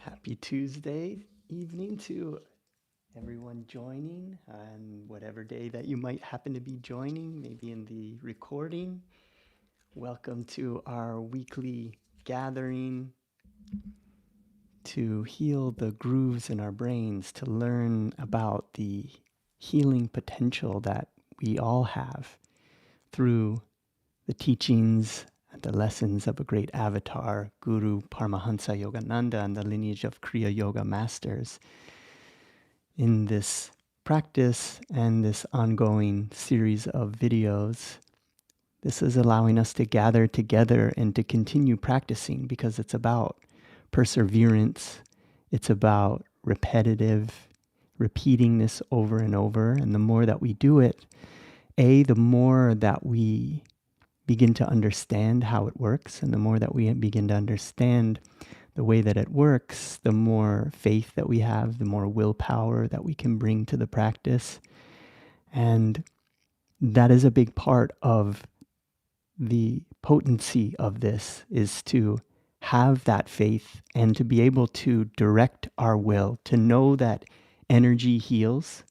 Happy Tuesday evening to everyone joining on whatever day that you might happen to be joining, maybe in the recording. Welcome to our weekly gathering to heal the grooves in our brains, to learn about the healing potential that we all have through the teachings and the lessons of a great avatar, Guru Paramhansa Yogananda, and the lineage of Kriya Yoga masters. In this practice and this ongoing series of videos, this is allowing us to gather together and to continue practicing, because it's about perseverance. It's about repeating this over and over. And the more that we do it, the more that we begin to understand how it works. And the more that we begin to understand the way that it works, the more faith that we have, the more willpower that we can bring to the practice. And that is a big part of the potency of this, is to have that faith and to be able to direct our will, to know that energy heals,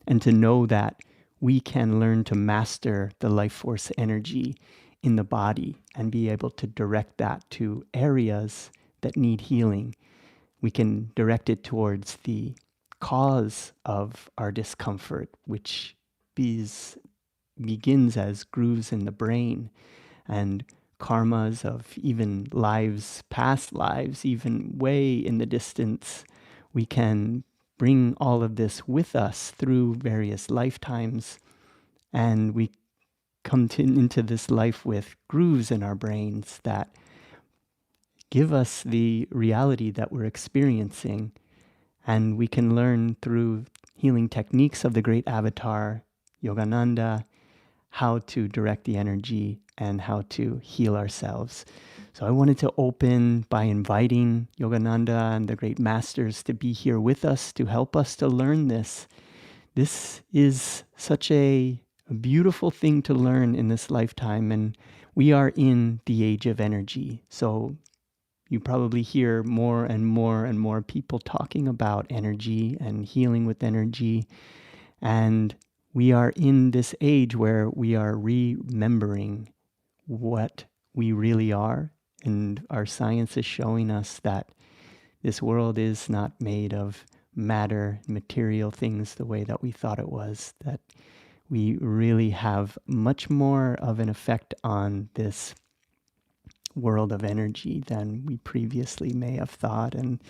and to know that we can learn to master the life force energy in the body and be able to direct that to areas that need healing. We can direct it towards the cause of our discomfort, which begins as grooves in the brain and karmas of even lives, past lives, even way in the distance. We can bring all of this with us through various lifetimes, and we come into this life with grooves in our brains that give us the reality that we're experiencing. And we can learn through healing techniques of the great avatar, Yogananda, how to direct the energy and how to heal ourselves. So I wanted to open by inviting Yogananda and the great masters to be here with us, to help us to learn this. This is such a beautiful thing to learn in this lifetime, and we are in the age of energy. So you probably hear more and more and more people talking about energy and healing with energy. And we are in this age where we are remembering what we really are. And our science is showing us that this world is not made of matter, material things the way that we thought it was, that we really have much more of an effect on this world of energy than we previously may have thought. And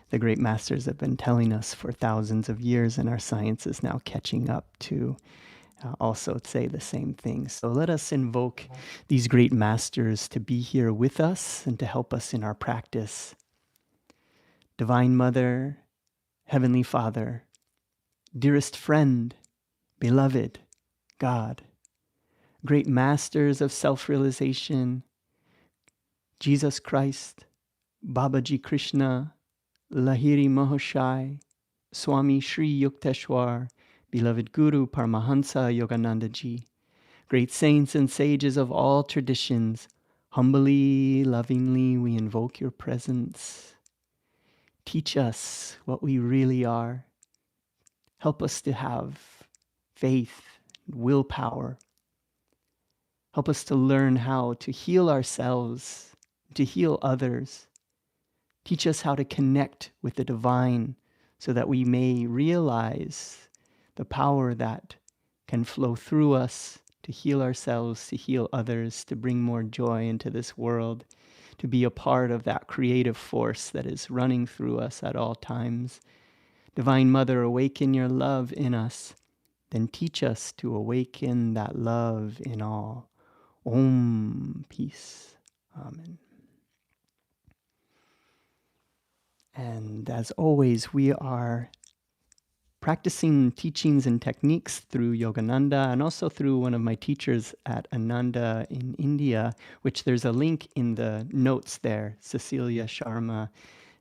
the great masters have been telling us for thousands of years, and our science is now catching up to also say the same thing. So let us invoke these great masters to be here with us and to help us in our practice. Divine Mother, Heavenly Father, dearest friend, beloved God, great masters of self-realization, Jesus Christ, Babaji Krishna, Lahiri Mahoshai, Swami Sri Yukteswar, beloved Guru Paramhansa Yogananda Ji, great saints and sages of all traditions, humbly, lovingly we invoke your presence. Teach us what we really are. Help us to have faith, willpower. Help us to learn how to heal ourselves, to heal others. Teach us how to connect with the divine so that we may realize the power that can flow through us to heal ourselves, to heal others, to bring more joy into this world, to be a part of that creative force that is running through us at all times. Divine Mother, awaken your love in us, then teach us to awaken that love in all. Om, peace. Amen. And as always, we are practicing teachings and techniques through Yogananda and also through one of my teachers at Ananda in India, which there's a link in the notes there, Cecilia, Sharma.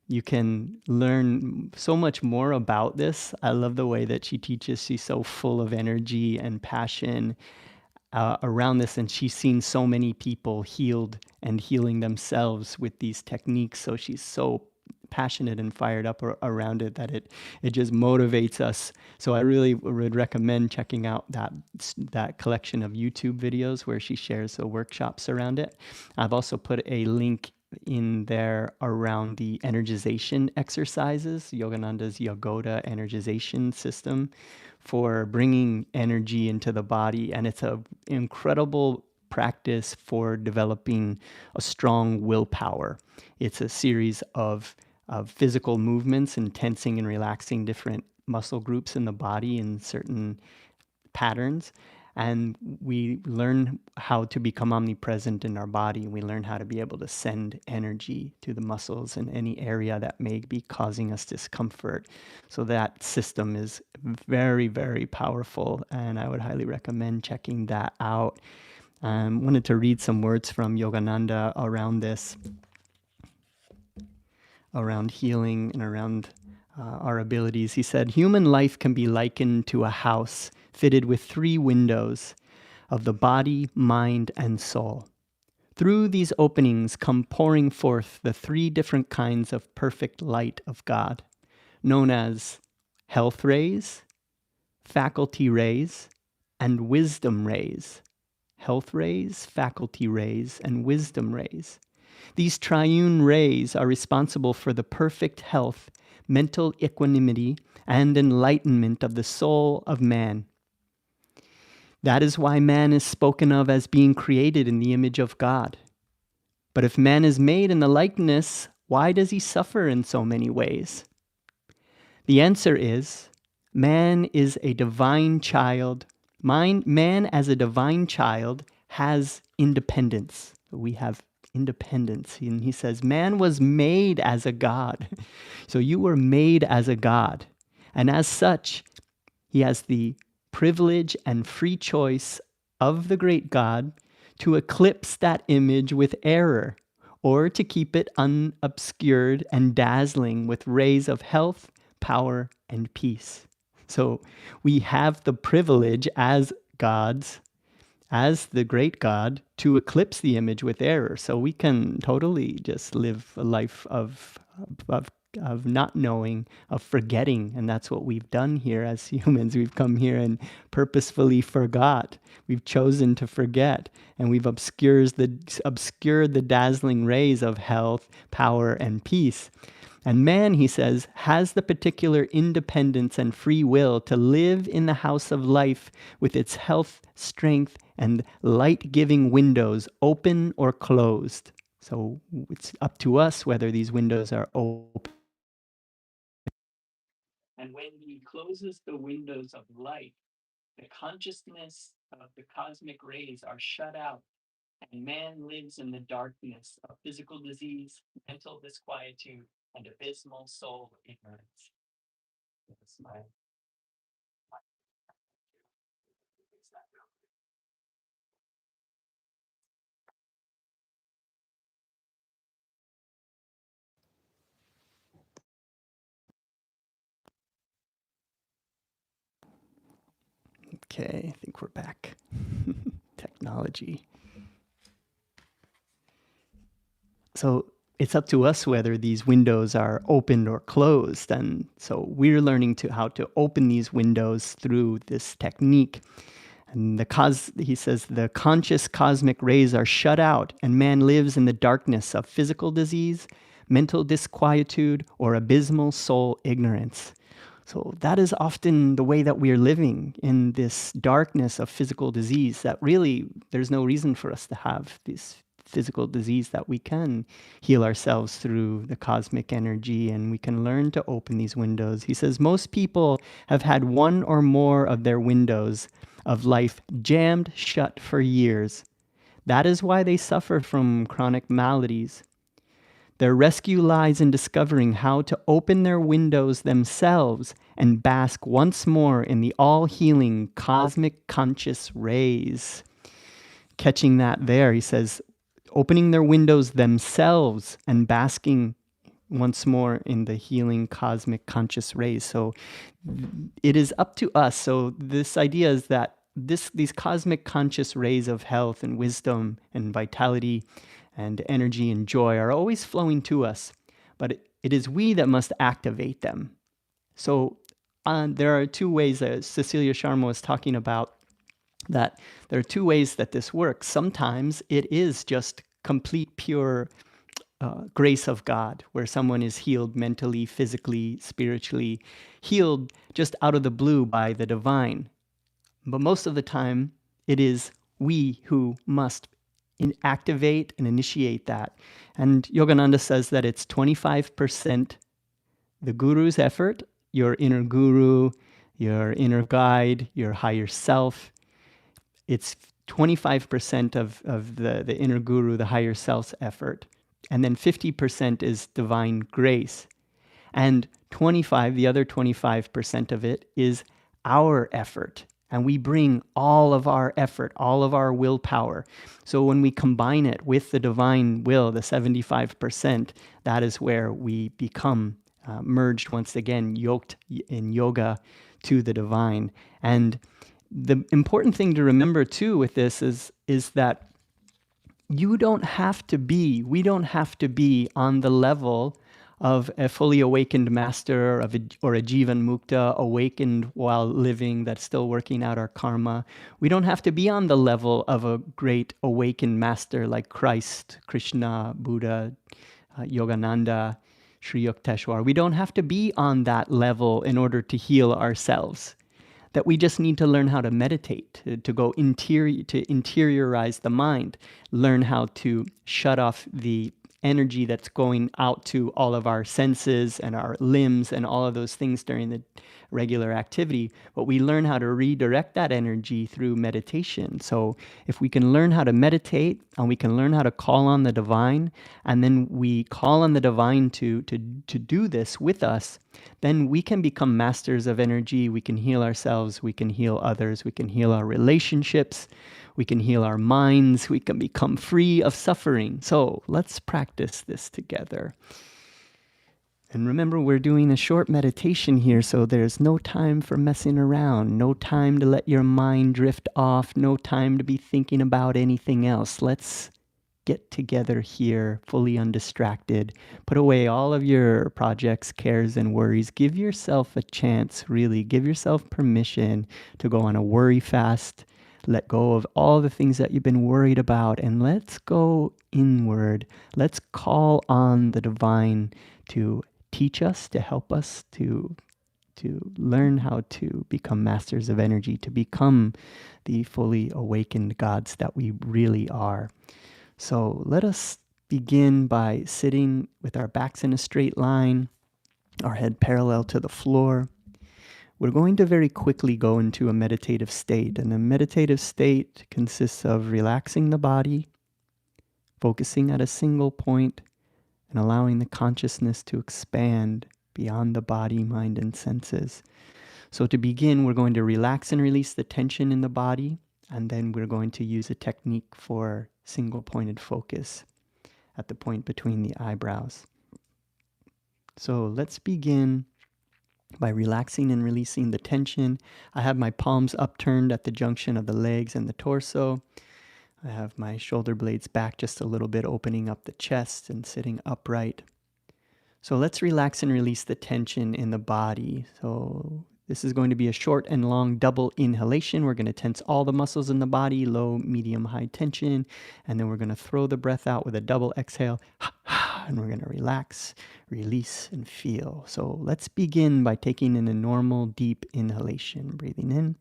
You can learn so much more about this. I love the way that she teaches. She's so full of energy and passion around this, and she's seen so many people healed and healing themselves with these techniques. So she's so passionate and fired up around it that it just motivates us. So I really would recommend checking out that collection of YouTube videos where she shares the workshops around it. I've also put a link in there around the energization exercises, Yogananda's Yogoda energization system for bringing energy into the body. And it's an incredible practice for developing a strong willpower. It's a series of physical movements and tensing and relaxing different muscle groups in the body in certain patterns. And we learn how to become omnipresent in our body. We learn how to be able to send energy to the muscles in any area that may be causing us discomfort. So that system is very, very powerful. And I would highly recommend checking that out. Wanted to read some words from Yogananda around this, around healing and around our abilities. He said, human life can be likened to a house fitted with 3 windows of the body, mind, and soul. Through these openings come pouring forth the 3 different kinds of perfect light of God, known as health rays, faculty rays, and wisdom rays. Health rays, faculty rays, and wisdom rays. These triune rays are responsible for the perfect health, mental equanimity, and enlightenment of the soul of man. That is why man is spoken of as being created in the image of God. But if man is made in the likeness, why does he suffer in so many ways? The answer is, man is a divine child. Man as a divine child has independence. We have independence. And he says, man was made as a God. So you were made as a God. And as such, he has the privilege and free choice of the great God to eclipse that image with error, or to keep it unobscured and dazzling with rays of health, power, and peace. So we have the privilege as gods, as the great God, to eclipse the image with error. So we can totally just live a life of not knowing, of forgetting. And that's what we've done here as humans. We've come here and purposefully forgot. We've chosen to forget. And we've obscured the dazzling rays of health, power, and peace. And man, he says, has the particular independence and free will to live in the house of life with its health, strength, and light-giving windows open or closed. So it's up to us whether these windows are open. And when he closes the windows of light, the consciousness of the cosmic rays are shut out, and man lives in the darkness of physical disease, mental disquietude, and abysmal soul ignorance. Okay, I think we're back. Technology. So it's up to us whether these windows are opened or closed. And so we're learning how to open these windows through this technique. And he says, the conscious cosmic rays are shut out, and man lives in the darkness of physical disease, mental disquietude, or abysmal soul ignorance. So that is often the way that we are living, in this darkness of physical disease, that really there's no reason for us to have this physical disease, that we can heal ourselves through the cosmic energy, and we can learn to open these windows. He says most people have had one or more of their windows of life jammed shut for years. That is why they suffer from chronic maladies. Their rescue lies in discovering how to open their windows themselves and bask once more in the all-healing cosmic conscious rays. Catching that there, he says, opening their windows themselves and basking once more in the healing cosmic conscious rays. So it is up to us. So this idea is that these cosmic conscious rays of health and wisdom and vitality and energy and joy are always flowing to us. But it is we that must activate them. So there are two ways that Cecilia Sharma was talking about, that there are two ways that this works. Sometimes it is just complete, pure grace of God, where someone is healed mentally, physically, spiritually, healed just out of the blue by the divine. But most of the time, it is we who must activate and initiate that. And Yogananda says that it's 25% the guru's effort, your inner guru, your inner guide, your higher self. It's 25% of the inner guru, the higher self's effort. And then 50% is divine grace. And the other 25% of it is our effort. And we bring all of our effort, all of our willpower. So when we combine it with the divine will, the 75%, that is where we become merged once again, yoked in yoga to the divine. And the important thing to remember too with this is that we don't have to be on the level of a fully awakened master or a Jivan Mukta, awakened while living, that's still working out our karma. We don't have to be on the level of a great awakened master like Christ, Krishna, Buddha, Yogananda, Sri Yukteswar. We don't have to be on that level in order to heal ourselves. That we just need to learn how to meditate, to go to interiorize the mind, learn how to shut off the energy that's going out to all of our senses and our limbs and all of those things during the regular activity. But we learn how to redirect that energy through meditation. So if we can learn how to meditate and we can learn how to call on the divine, and then we call on the divine to do this with us, then we can become masters of energy. We can heal ourselves. We can heal others. We can heal our relationships. We can heal our minds. We can become free of suffering. So let's practice this together. And remember, we're doing a short meditation here, so there's no time for messing around, no time to let your mind drift off, no time to be thinking about anything else. Let's get together here, fully undistracted. Put away all of your projects, cares, and worries. Give yourself a chance, really. Give yourself permission to go on a worry fast. Let go of all the things that you've been worried about, and let's go inward. Let's call on the divine to teach us, to help us to learn how to become masters of energy, to become the fully awakened gods that we really are. So let us begin by sitting with our backs in a straight line, our head parallel to the floor. We're going to very quickly go into a meditative state, and a meditative state consists of relaxing the body, focusing at a single point, and allowing the consciousness to expand beyond the body, mind, and senses. So to begin, we're going to relax and release the tension in the body, and then we're going to use a technique for single-pointed focus at the point between the eyebrows. So let's begin by relaxing and releasing the tension. I have my palms upturned at the junction of the legs and the torso. I have my shoulder blades back just a little bit, opening up the chest and sitting upright. So let's relax and release the tension in the body. So this is going to be a short and long double inhalation. We're going to tense all the muscles in the body, low, medium, high tension. And then we're going to throw the breath out with a double exhale. And we're going to relax, release, and feel. So let's begin by taking in a normal, deep inhalation. Breathing in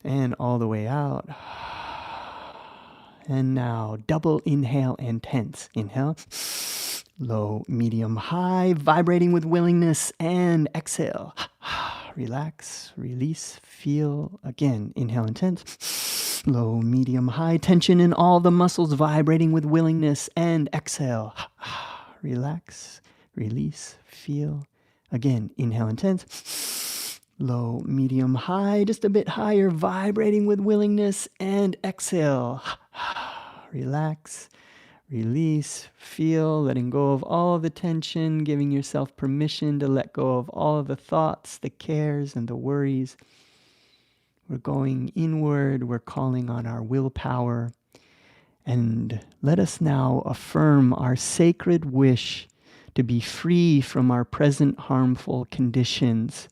and all the way out. And now double inhale and tense. Inhale, low, medium, high, vibrating with willingness, and exhale. Relax, release, feel. Again, inhale and tense. Low, medium, high, tension in all the muscles, vibrating with willingness, and exhale. Relax, release, feel. Again, inhale and tense. Low, medium, high, just a bit higher, vibrating with willingness, and exhale. Relax, release, feel, letting go of all of the tension, giving yourself permission to let go of all of the thoughts, the cares, and the worries. We're going inward, we're calling on our willpower. And let us now affirm our sacred wish to be free from our present harmful conditions.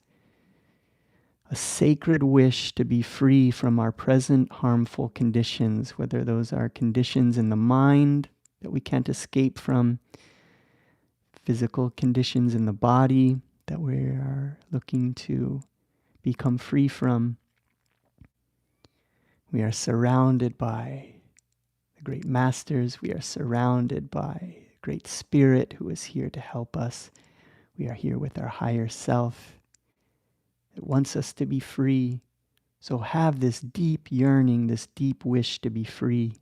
A sacred wish to be free from our present harmful conditions, whether those are conditions in the mind that we can't escape from, physical conditions in the body that we are looking to become free from. We are surrounded by the great masters. We are surrounded by great spirit who is here to help us. We are here with our higher self. It wants us to be free. So have this deep yearning, this deep wish to be free.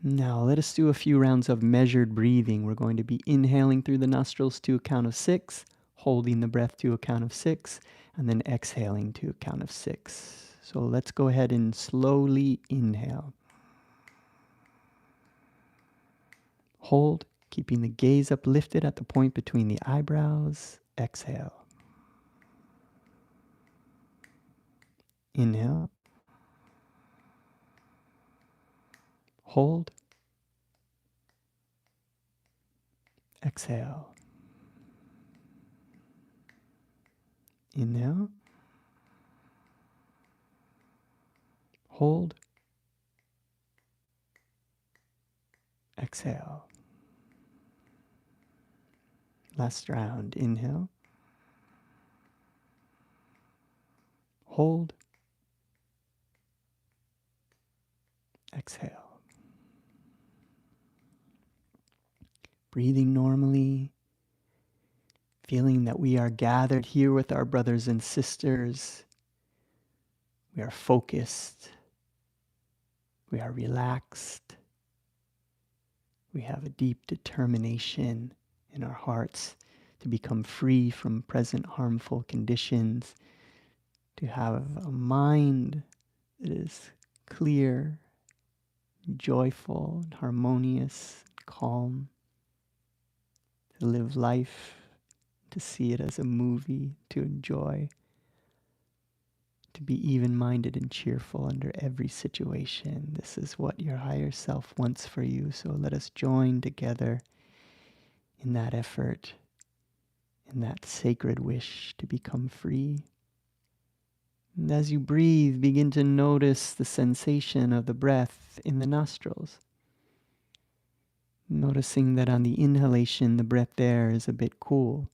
Now let us do a few rounds of measured breathing. We're going to be inhaling through the nostrils to a count of 6, holding the breath to a count of 6, and then exhaling to a count of 6. So let's go ahead and slowly inhale. Hold, keeping the gaze uplifted at the point between the eyebrows. Exhale. Inhale. Hold. Exhale. Inhale. Hold. Exhale. Last round. Inhale. Hold. Exhale. Breathing normally, feeling that we are gathered here with our brothers and sisters. We are focused. We are relaxed. We have a deep determination in our hearts to become free from present harmful conditions, to have a mind that is clear, joyful, and harmonious, and calm, to live life, to see it as a movie, to enjoy, to be even-minded and cheerful under every situation. This is what your higher self wants for you, so let us join together in that effort, in that sacred wish to become free. And as you breathe, begin to notice the sensation of the breath in the nostrils. Noticing that on the inhalation, the breath there is a bit cool.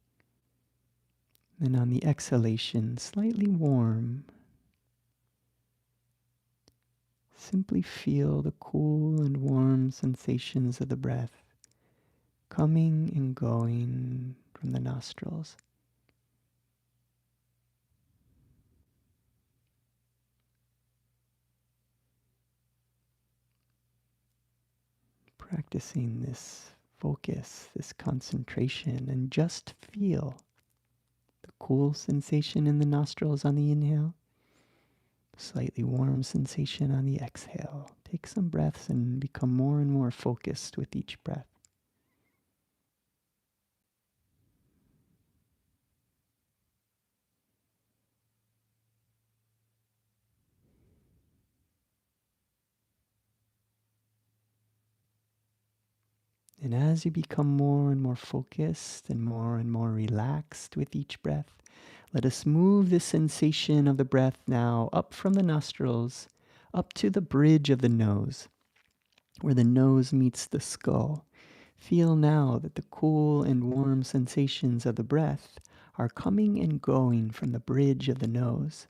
And on the exhalation, slightly warm. Simply feel the cool and warm sensations of the breath coming and going from the nostrils. Practicing this focus, this concentration, and just feel the cool sensation in the nostrils on the inhale, slightly warm sensation on the exhale. Take some breaths and become more and more focused with each breath. And as you become more and more focused and more relaxed with each breath, let us move the sensation of the breath now up from the nostrils, up to the bridge of the nose, where the nose meets the skull. Feel now that the cool and warm sensations of the breath are coming and going from the bridge of the nose.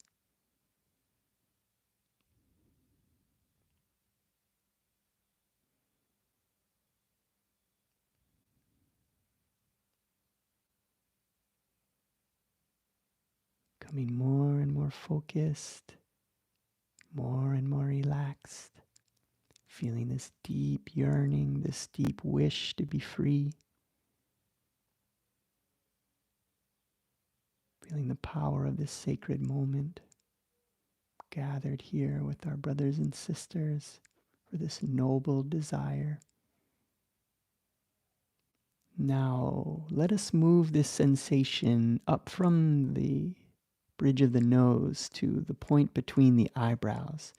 Becoming more and more focused, more and more relaxed, feeling this deep yearning, this deep wish to be free, feeling the power of this sacred moment, gathered here with our brothers and sisters for this noble desire. Now, let us move this sensation up from the bridge of the nose to the point between the eyebrows.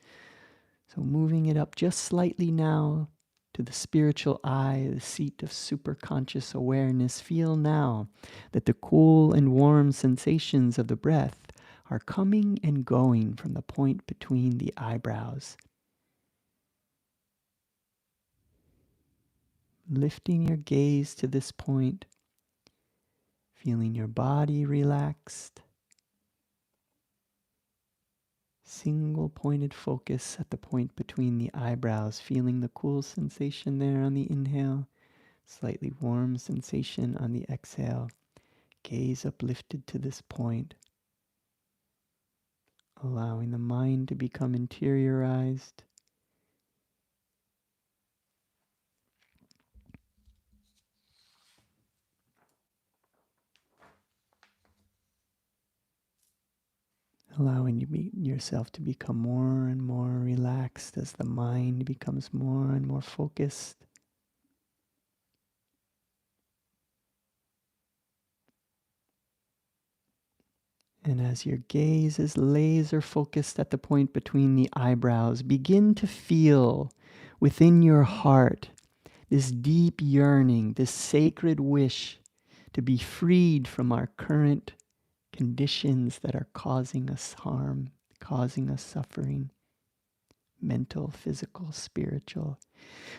So moving it up just slightly now to the spiritual eye, the seat of superconscious awareness. Feel now that the cool and warm sensations of the breath are coming and going from the point between the eyebrows. Lifting your gaze to this point, feeling your body relaxed. Single pointed focus at the point between the eyebrows, feeling the cool sensation there on the inhale, slightly warm sensation on the exhale. Gaze uplifted to this point, allowing the mind to become interiorized. Allowing yourself to become more and more relaxed as the mind becomes more and more focused. And as your gaze is laser focused at the point between the eyebrows, begin to feel within your heart this deep yearning, this sacred wish to be freed from our current conditions that are causing us harm, causing us suffering, mental, physical, spiritual.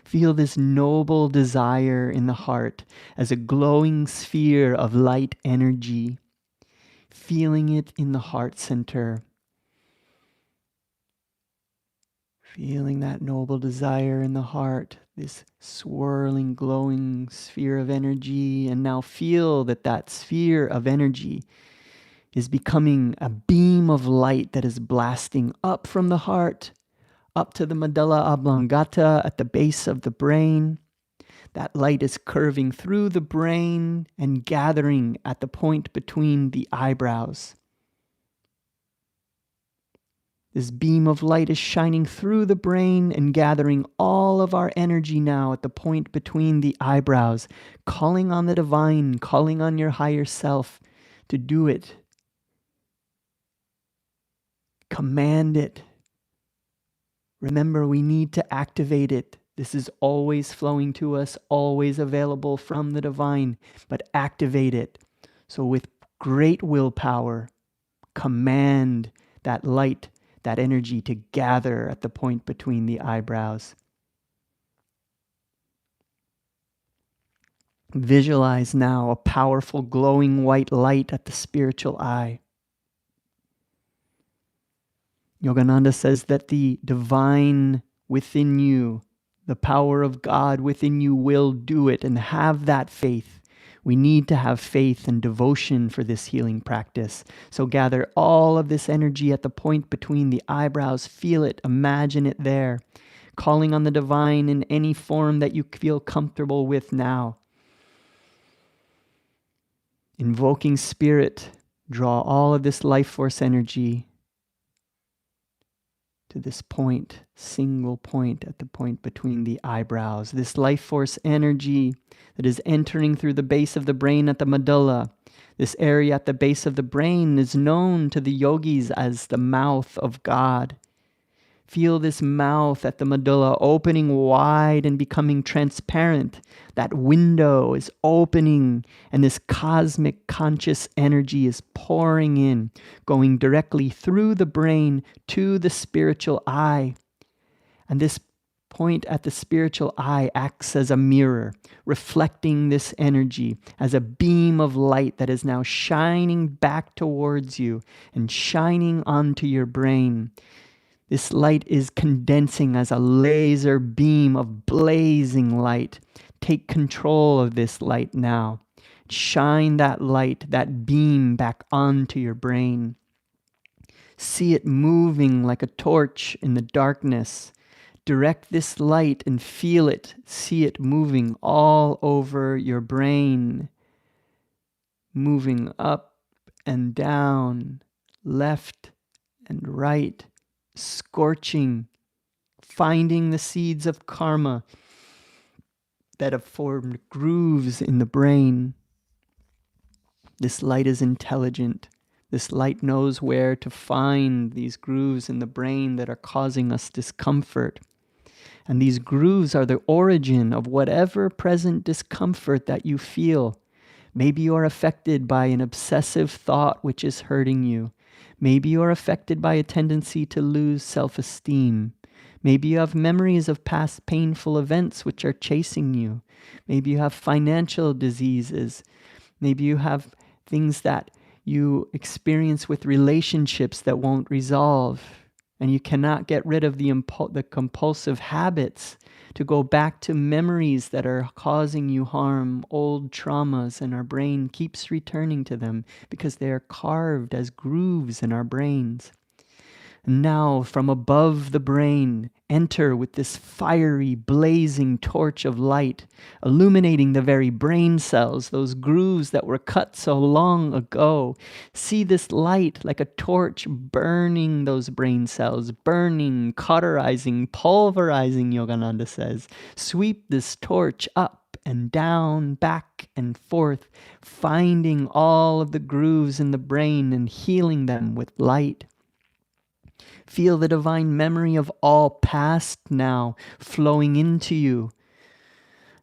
Feel this noble desire in the heart as a glowing sphere of light energy, feeling it in the heart center. Feeling that noble desire in the heart, this swirling, glowing sphere of energy, and now feel that that sphere of energy is becoming a beam of light that is blasting up from the heart, up to the medulla oblongata at the base of the brain. That light is curving through the brain and gathering at the point between the eyebrows. This beam of light is shining through the brain and gathering all of our energy now at the point between the eyebrows, calling on the divine, calling on your higher self to do it. Command it. Remember, we need to activate it. This is always flowing to us, always available from the divine, but activate it. So with great willpower, command that light, that energy to gather at the point between the eyebrows. Visualize now a powerful glowing white light at the spiritual eye. Yogananda says that the divine within you, the power of God within you will do it, and have that faith. We need to have faith and devotion for this healing practice. So gather all of this energy at the point between the eyebrows. Feel it, imagine it there. Calling on the divine in any form that you feel comfortable with now. Invoking spirit, draw all of this life force energy to this point, single point at the point between the eyebrows. This life force energy that is entering through the base of the brain at the medulla. This area at the base of the brain is known to the yogis as the mouth of God. Feel this mouth at the medulla opening wide and becoming transparent. That window is opening and this cosmic conscious energy is pouring in, going directly through the brain to the spiritual eye. And this point at the spiritual eye acts as a mirror, reflecting this energy as a beam of light that is now shining back towards you and shining onto your brain. This light is condensing as a laser beam of blazing light. Take control of this light now. Shine that light, that beam back onto your brain. See it moving like a torch in the darkness. Direct this light and feel it. See it moving all over your brain. Moving up and down, left and right. Scorching, finding the seeds of karma that have formed grooves in the brain. This light is intelligent. This light knows where to find these grooves in the brain that are causing us discomfort. And these grooves are the origin of whatever present discomfort that you feel. Maybe you're affected by an obsessive thought which is hurting you. Maybe you're affected by a tendency to lose self-esteem. Maybe you have memories of past painful events which are chasing you. Maybe you have financial diseases. Maybe you have things that you experience with relationships that won't resolve. And you cannot get rid of the compulsive habits to go back to memories that are causing you harm, old traumas, and our brain keeps returning to them because they are carved as grooves in our brains. And now, from above the brain, enter with this fiery, blazing torch of light, illuminating the very brain cells, those grooves that were cut so long ago. See this light like a torch burning those brain cells, burning, cauterizing, pulverizing, Yogananda says. Sweep this torch up and down, back and forth, finding all of the grooves in the brain and healing them with light. Feel the divine memory of all past now flowing into you.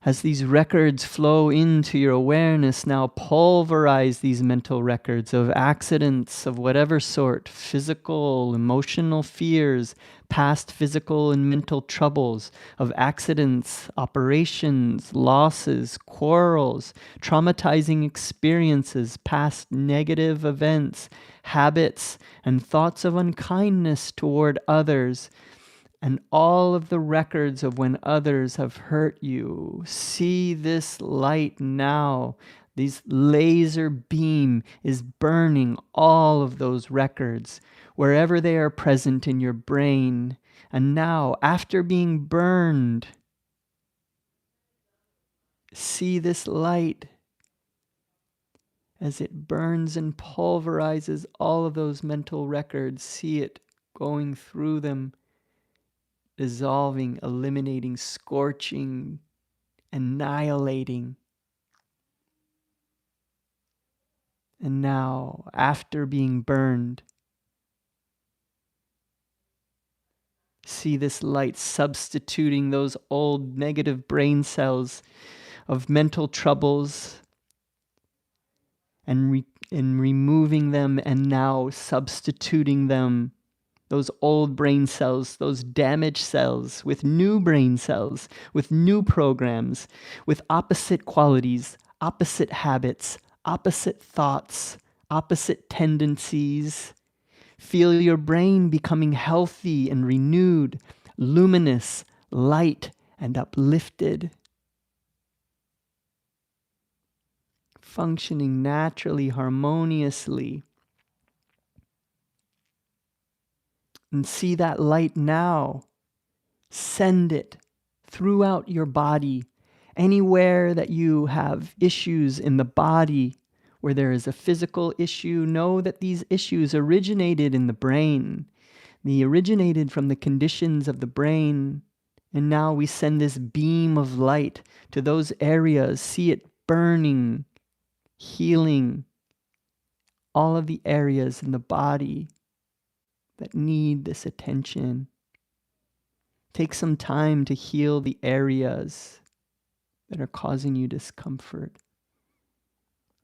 As these records flow into your awareness, now pulverize these mental records of accidents of whatever sort, physical, emotional fears, past physical and mental troubles, of accidents, operations, losses, quarrels, traumatizing experiences, past negative events, habits, and thoughts of unkindness toward others, and all of the records of when others have hurt you. See this light now. This laser beam is burning all of those records, wherever they are present in your brain. And now, after being burned, see this light as it burns and pulverizes all of those mental records. See it going through them, dissolving, eliminating, scorching, annihilating. And now, after being burned, see this light substituting those old negative brain cells of mental troubles and removing them, and now substituting them, those old brain cells, those damaged cells, with new brain cells, with new programs, with opposite qualities, opposite habits, opposite thoughts, opposite tendencies. Feel your brain becoming healthy and renewed, luminous, light, and uplifted. Functioning naturally, harmoniously. And see that light now. Send it throughout your body. Anywhere that you have issues in the body, where there is a physical issue, know that these issues originated in the brain. They originated from the conditions of the brain. And now we send this beam of light to those areas. See it burning, healing all of the areas in the body that need this attention. Take some time to heal the areas that are causing you discomfort.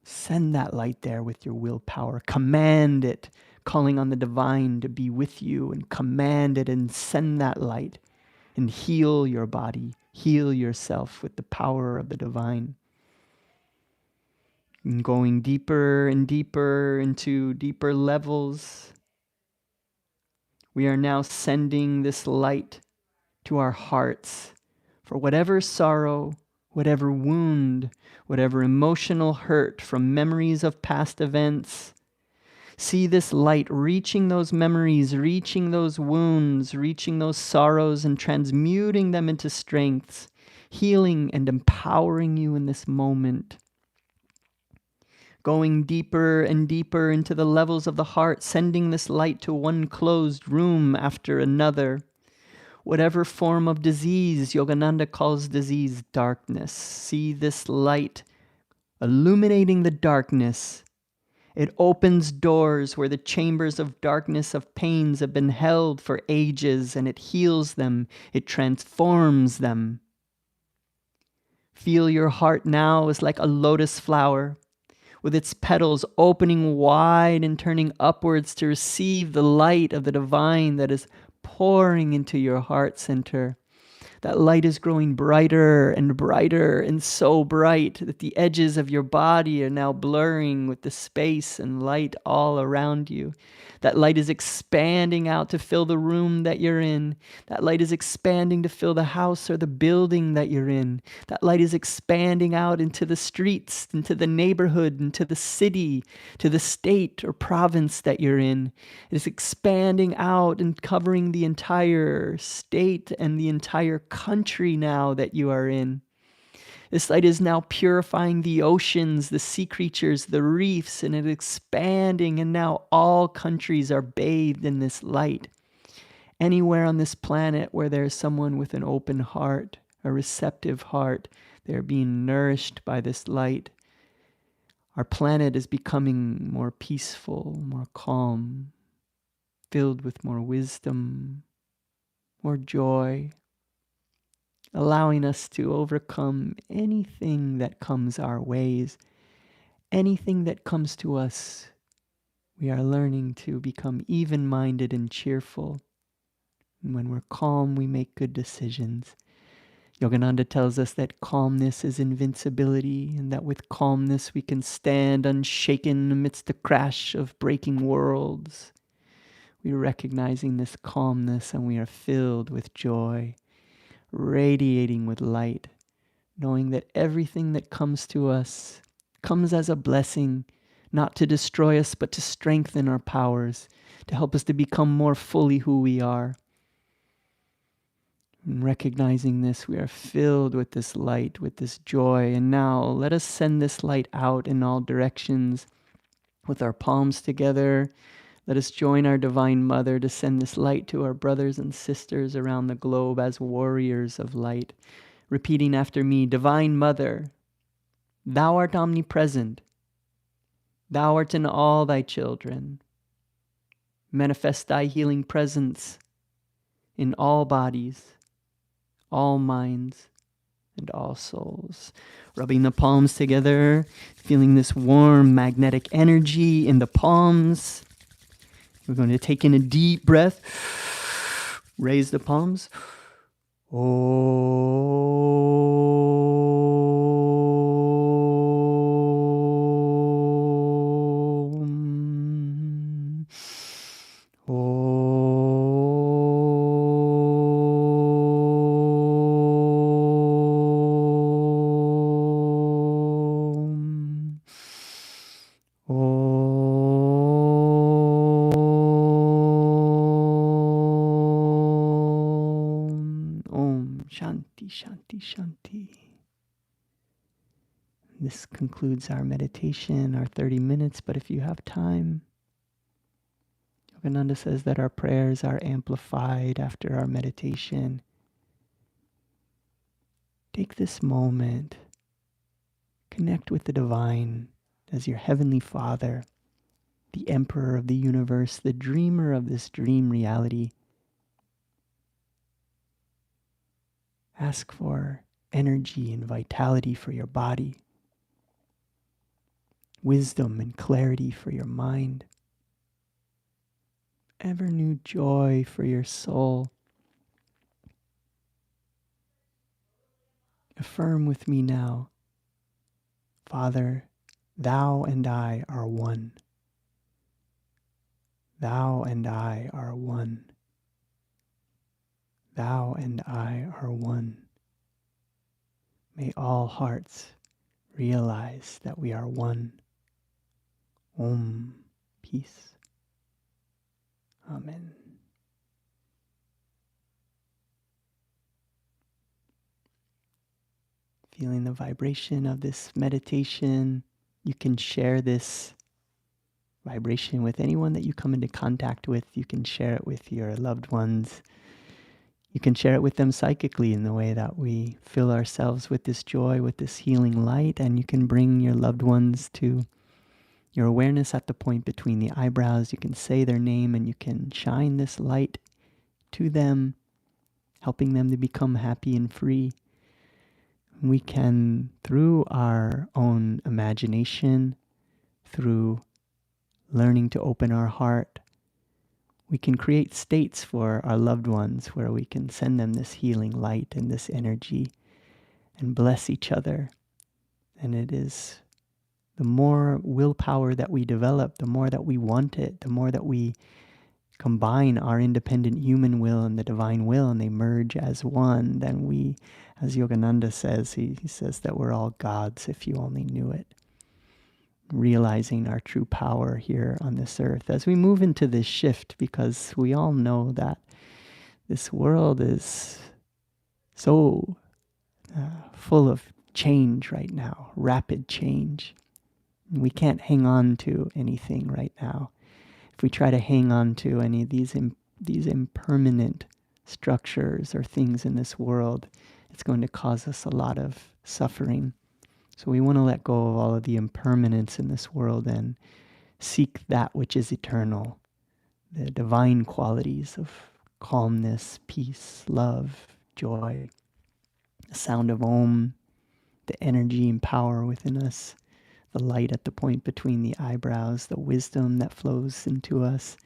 Send that light there with your willpower. Command it, calling on the divine to be with you, and command it and send that light and heal your body, heal yourself with the power of the divine. And going deeper and deeper into deeper levels, we are now sending this light to our hearts for whatever sorrow, whatever wound, whatever emotional hurt from memories of past events. See this light reaching those memories, reaching those wounds, reaching those sorrows, and transmuting them into strengths, healing and empowering you in this moment. Going deeper and deeper into the levels of the heart, sending this light to one closed room after another. Whatever form of disease, Yogananda calls disease darkness. See this light illuminating the darkness It opens doors where the chambers of darkness of pains have been held for ages, and it heals them. It transforms them. Feel your heart now is like a lotus flower, with its petals opening wide and turning upwards to receive the light of the divine that is pouring into your heart center. That light is growing brighter and so bright that the edges of your body are now blurring with the space and light all around you. That light is expanding out to fill the room that you're in. That light is expanding to fill the house or the building that you're in. That light is expanding out into the streets, into the neighborhood, into the city, to the state or province that you're in. It is expanding out and covering the entire state and the entire country now that you are in. This light is now purifying the oceans, the sea creatures, the reefs, and it is expanding, and now all countries are bathed in this light. Anywhere on this planet where there is someone with an open heart, a receptive heart, they're being nourished by this light. Our planet is becoming more peaceful, more calm, filled with more wisdom, more joy, allowing us to overcome anything that comes our ways, anything that comes to us. We are learning to become even-minded and cheerful. And when we're calm, we make good decisions. Yogananda tells us that calmness is invincibility, and that with calmness we can stand unshaken amidst the crash of breaking worlds. We are recognizing this calmness, and we are filled with joy, radiating with light, knowing that everything that comes to us comes as a blessing, not to destroy us, but to strengthen our powers, to help us to become more fully who we are. And recognizing this, we are filled with this light, with this joy. And now let us send this light out in all directions with our palms together. Let us join our Divine Mother to send this light to our brothers and sisters around the globe as warriors of light. Repeating after me, Divine Mother, Thou art omnipresent. Thou art in all thy children. Manifest thy healing presence in all bodies, all minds, and all souls. Rubbing the palms together, feeling this warm magnetic energy in the palms. We're going to take in a deep breath. Raise the palms. Om. Om. Om. Shanti, Shanti, Shanti. This concludes our meditation, our 30 minutes, but if you have time, Yogananda says that our prayers are amplified after our meditation. Take this moment, connect with the divine as your heavenly Father, the emperor of the universe, the dreamer of this dream reality. Ask for energy and vitality for your body, wisdom and clarity for your mind, ever new joy for your soul. Affirm with me now, Father, Thou and I are one. Thou and I are one. Thou and I are one. May all hearts realize that we are one. Om. Peace. Amen. Feeling the vibration of this meditation, you can share this vibration with anyone that you come into contact with. You can share it with your loved ones. You can share it with them psychically in the way that we fill ourselves with this joy, with this healing light, and you can bring your loved ones to your awareness at the point between the eyebrows. You can say their name and you can shine this light to them, helping them to become happy and free. We can, through our own imagination, through learning to open our heart, we can create states for our loved ones where we can send them this healing light and this energy and bless each other. And it is the more willpower that we develop, the more that we want it, the more that we combine our independent human will and the divine will, and they merge as one, then we, as Yogananda says, he says that we're all gods if you only knew it. Realizing our true power here on this earth as we move into this shift, because we all know that this world is so full of change right now, rapid change. We can't hang on to anything right now. If we try to hang on to any of these impermanent structures or things in this world, it's going to cause us a lot of suffering. So we want to let go of all of the impermanence in this world and seek that which is eternal, the divine qualities of calmness, peace, love, joy, the sound of Om, the energy and power within us, the light at the point between the eyebrows, the wisdom that flows into us.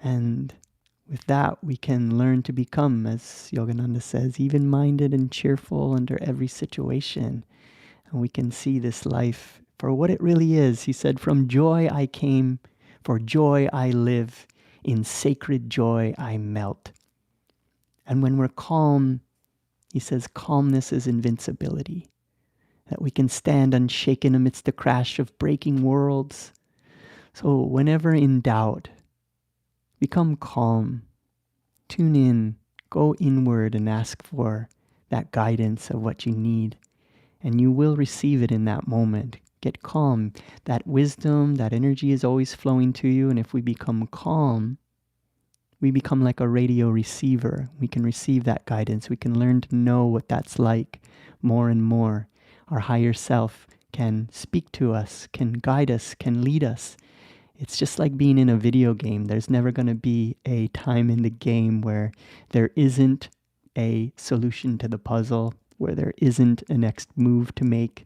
And with that, we can learn to become, as Yogananda says, even-minded and cheerful under every situation. And we can see this life for what it really is. He said, "From joy I came, for joy I live, in sacred joy I melt." And when we're calm, he says, calmness is invincibility. That we can stand unshaken amidst the crash of breaking worlds. So whenever in doubt, become calm, tune in, go inward and ask for that guidance of what you need. And you will receive it in that moment. Get calm. That wisdom, that energy is always flowing to you. And if we become calm, we become like a radio receiver. We can receive that guidance. We can learn to know what that's like more and more. Our higher self can speak to us, can guide us, can lead us. It's just like being in a video game. There's never going to be a time in the game where there isn't a solution to the puzzle, where there isn't a next move to make.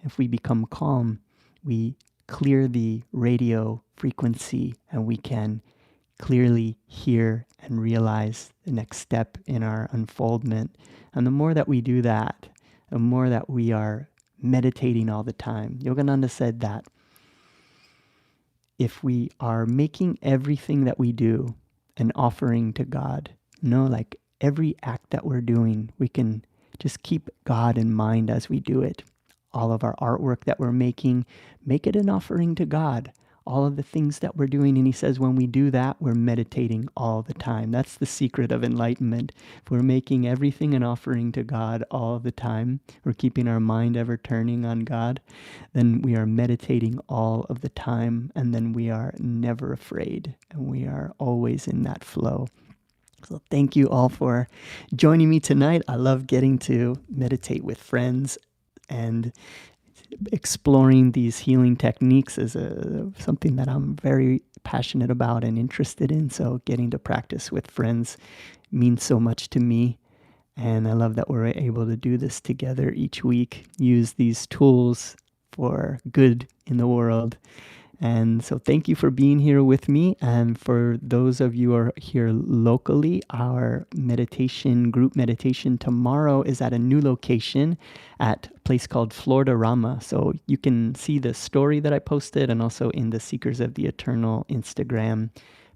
If we become calm, we clear the radio frequency and we can clearly hear and realize the next step in our unfoldment. And the more that we do that, the more that we are meditating all the time. Yogananda said that if we are making everything that we do an offering to God, like every act that we're doing, we can just keep God in mind as we do it. All of our artwork that we're making, make it an offering to God. All of the things that we're doing. And he says when we do that, we're meditating all the time. That's the secret of enlightenment. If we're making everything an offering to God all the time, we're keeping our mind ever turning on God, then we are meditating all of the time. And then we are never afraid. And we are always in that flow. So thank you all for joining me tonight. I love getting to meditate with friends, and exploring these healing techniques is something that I'm very passionate about and interested in. So getting to practice with friends means so much to me. And I love that we're able to do this together each week, use these tools for good in the world. And so thank you for being here with me. And for those of you who are here locally, our group meditation tomorrow is at a new location at a place called Florida Rama. So you can see the story that I posted and also in the Seekers of the Eternal Instagram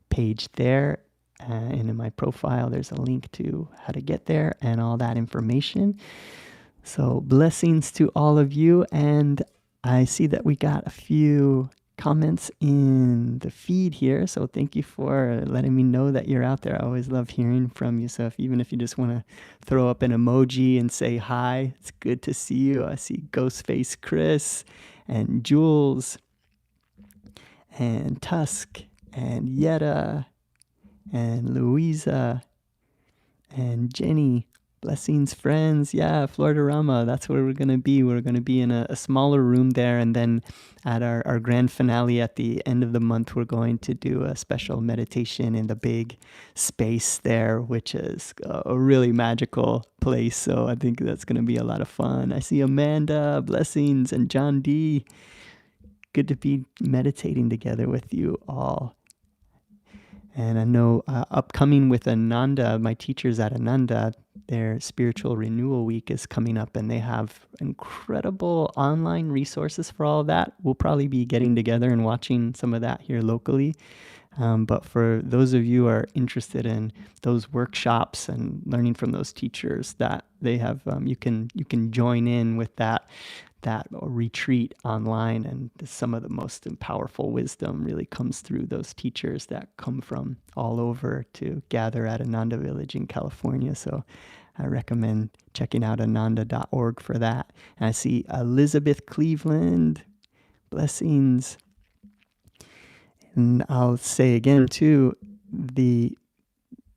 page there. And in my profile, there's a link to how to get there and all that information. So blessings to all of you. And I see that we got a few comments in the feed here, so thank you for letting me know that you're out there. I always love hearing from you, so even if you just want to throw up an emoji and say hi, it's good to see you. I see Ghostface Chris and Jules and Tusk and Yetta and Louisa and Jenny Blessings, friends. Yeah, Florida Rama. That's where we're going to be. We're going to be in a smaller room there. And then at our grand finale at the end of the month, we're going to do a special meditation in the big space there, which is a really magical place. So I think that's going to be a lot of fun. I see Amanda, blessings, and John D. Good to be meditating together with you all. And I know upcoming with Ananda, my teachers at Ananda, their spiritual renewal week is coming up, and they have incredible online resources for all of that. We'll probably be getting together and watching some of that here locally. But for those of you who are interested in those workshops and learning from those teachers that they have, you can join in with that retreat online, and some of the most powerful wisdom really comes through those teachers that come from all over to gather at Ananda Village in California. So I recommend checking out ananda.org for that. And I see Elizabeth Cleveland, blessings. And I'll say again too, in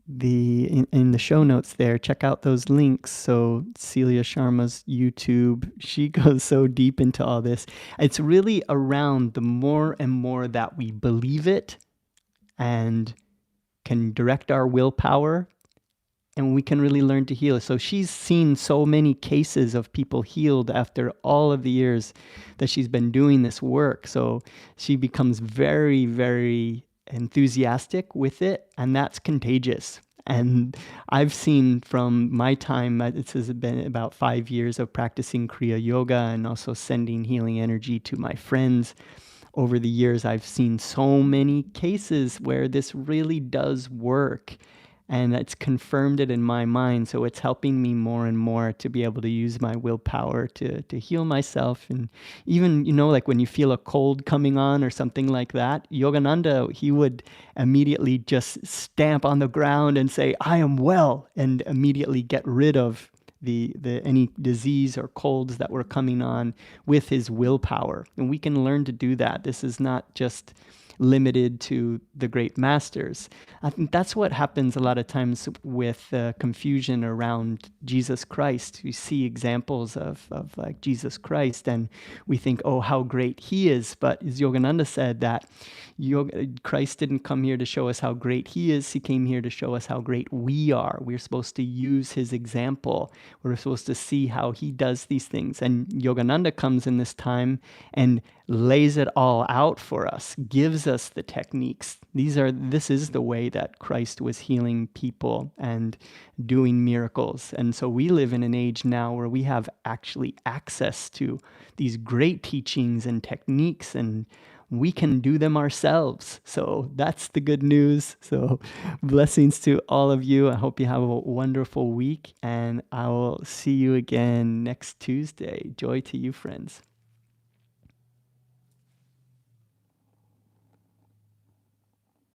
the show notes there, check out those links. So Cecilia Sharma's YouTube, she goes so deep into all this. It's really around the more and more that we believe it and can direct our willpower, and we can really learn to heal. So she's seen so many cases of people healed after all of the years that she's been doing this work. So she becomes very, very enthusiastic with it, and that's contagious. And I've seen from my time, this has been about 5 years of practicing Kriya Yoga and also sending healing energy to my friends. Over the years, I've seen so many cases where this really does work. And it's confirmed it in my mind. So it's helping me more and more to be able to use my willpower to heal myself. And even, like when you feel a cold coming on or something like that, Yogananda, he would immediately just stamp on the ground and say, I am well, and immediately get rid of the any disease or colds that were coming on with his willpower. And we can learn to do that. This is not just limited to the great masters. I think that's what happens a lot of times with confusion around Jesus Christ. We see examples of like Jesus Christ, and we think, oh, how great he is. But as Yogananda said, that Christ didn't come here to show us how great he is. He came here to show us how great we are. We're supposed to use his example. We're supposed to see how he does these things. And Yogananda comes in this time and lays it all out for us, gives us the techniques. This is the way that Christ was healing people and doing miracles. And so we live in an age now where we have actually access to these great teachings and techniques, and we can do them ourselves. So that's the good news. So blessings to all of you. I hope you have a wonderful week, and I will see you again next Tuesday. Joy to you, friends.